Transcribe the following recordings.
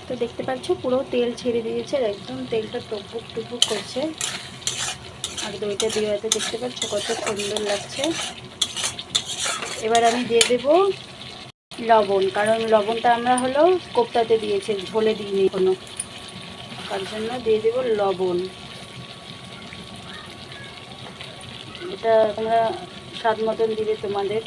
তো দেখতে পাচ্ছ পুরো তেল ছেড়ে দিয়েছে, একদম তেলটা টুকবুক টুকবুক করছে। আর দইটা দিয়ে দেখতে পাচ্ছ কত সুন্দর লাগছে। এবার আমি দিয়ে দেব লবণ, কারণ লবণটা আমরা হলো কোপ্তাতে দিয়েছি, ঝোলে দিইনি কোনো, তার জন্য দিয়ে দেব লবণ। এটা তোমরা স্বাদ মতন দিবে তোমাদের।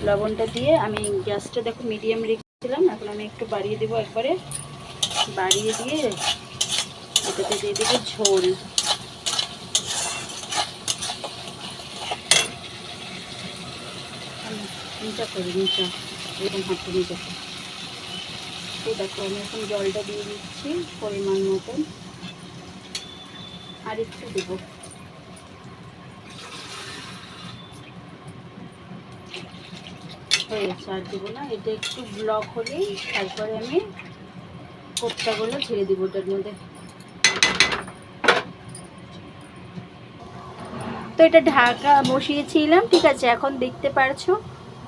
লবণটা দিয়ে আমি গ্যাসটা দেখো মিডিয়াম রেখেছিলাম, এখন আমি একটু বাড়িয়ে দেবো, একবারে বাড়িয়ে দিয়ে এটাতে দিয়ে দেবো ঝোল। নিচা করে নিচা এরকম হাঁটতে নিচে। তো দেখো আমি এখন জলটা দিয়ে দিচ্ছি পরিমাণ মতন, আর একটু দেবো। হয়ে গেছে, আর দেবো না। এটা একটু ব্লক হলেই তারপরে আমি কোপ্তাগুলো ছেড়ে দেবো ওটার মধ্যে। তো এটা ঢাকা বসিয়েছিলাম, ঠিক আছে। এখন দেখতে পারছো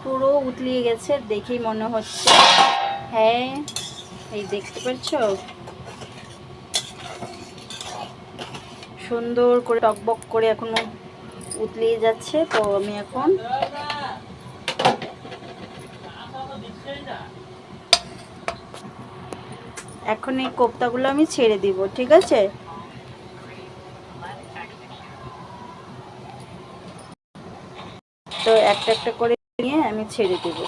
পুরো উতলিয়ে গেছে, দেখেই মনে হচ্ছে। হ্যাঁ, এই দেখতে পাচ্ছ সুন্দর করে টকবক করে এখনো উতলিয়ে যাচ্ছে। তো আমি এখন এই কোপ্তাগুলো আমি ছেড়ে দিব, ঠিক আছে। তো একটা একটা করে নিয়ে আমি ছেড়ে দেব।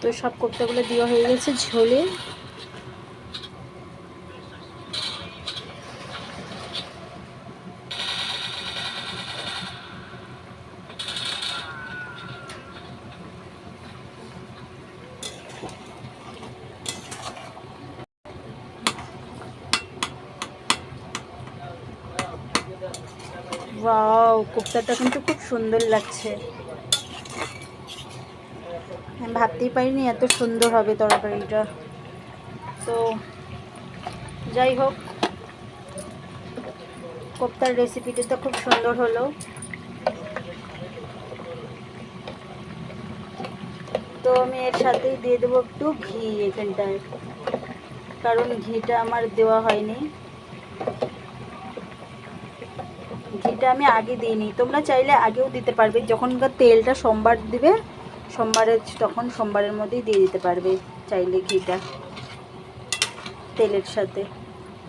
তো সব কোপ্তাগুলো দেওয়া হয়ে গেছে ঝোলে। ওয়াও, কোপ্তাটা কিন্তু খুব সুন্দর লাগছে। আমি ভাবতেই পারিনি এত সুন্দর হবে তরকারিটা। তো যাই হোক, কোপ্তার রেসিপিটা তো খুব সুন্দর হলো। তো আমি এর সাথেই দিয়ে দেবো একটু ঘি এখানটায়, কারণ ঘিটা আমার দেওয়া হয়নি। ঘিটা আমি আগে দিইনি, তোমরা চাইলে আগেও দিতে পারবে। যখন তেলটা সোমবার দিবে, তখন সোমবারের মধ্যেই দিয়ে দিতে পারবে চাইলে ঘিটা তেলের সাথে।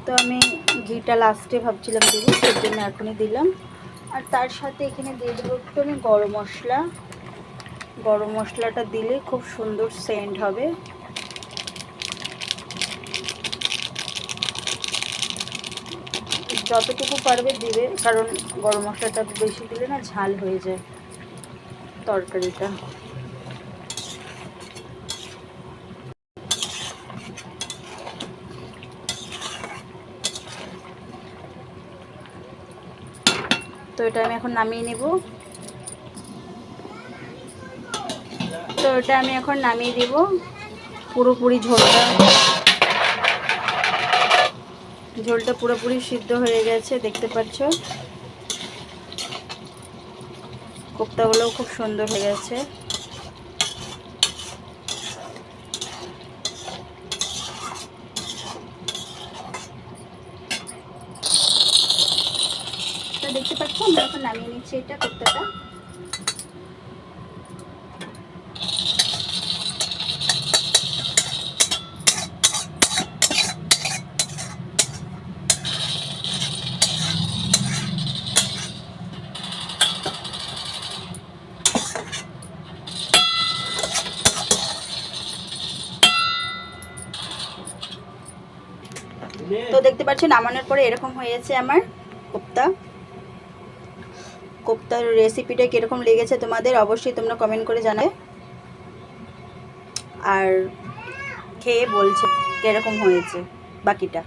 তো আমি ঘিটা লাস্টে ভাবছিলাম দেবো, সেই জন্য এখনই দিলাম। আর তার সাথে এখানে দিয়ে দেবো একটু আমি গরম মশলা। গরম মশলাটা দিলে খুব সুন্দর সেন্ট হবে। যতটুকু পারবে দিবে, কারণ গরম মশলাটা বেশি দিলে না ঝাল হয়ে যায় তরকারিটা। তো এটা আমি এখন নামিয়ে নেব। তো এটা আমি এখন নামিয়ে দেব। পুরোপুরি ঝোলটা পুরোপুরি সিদ্ধ হয়ে গেছে, দেখতে পাচ্ছ। কোপ্তাগুলোও খুব সুন্দর হয়ে গেছে। তো দেখতে পাচ্ছ আমি এখন নামিয়ে নিচ্ছি এটা কোপ্তাটা। তো দেখতে পাচ্ছ নামানোর পরে এরকম হয়েছে আমার কোপ্তার রেসিপিটা কীরকম লেগেছে তোমাদের অবশ্যই তোমরা কমেন্ট করে জানাবে। আর খেয়ে বলছে কিরকম হয়েছে বাকিটা।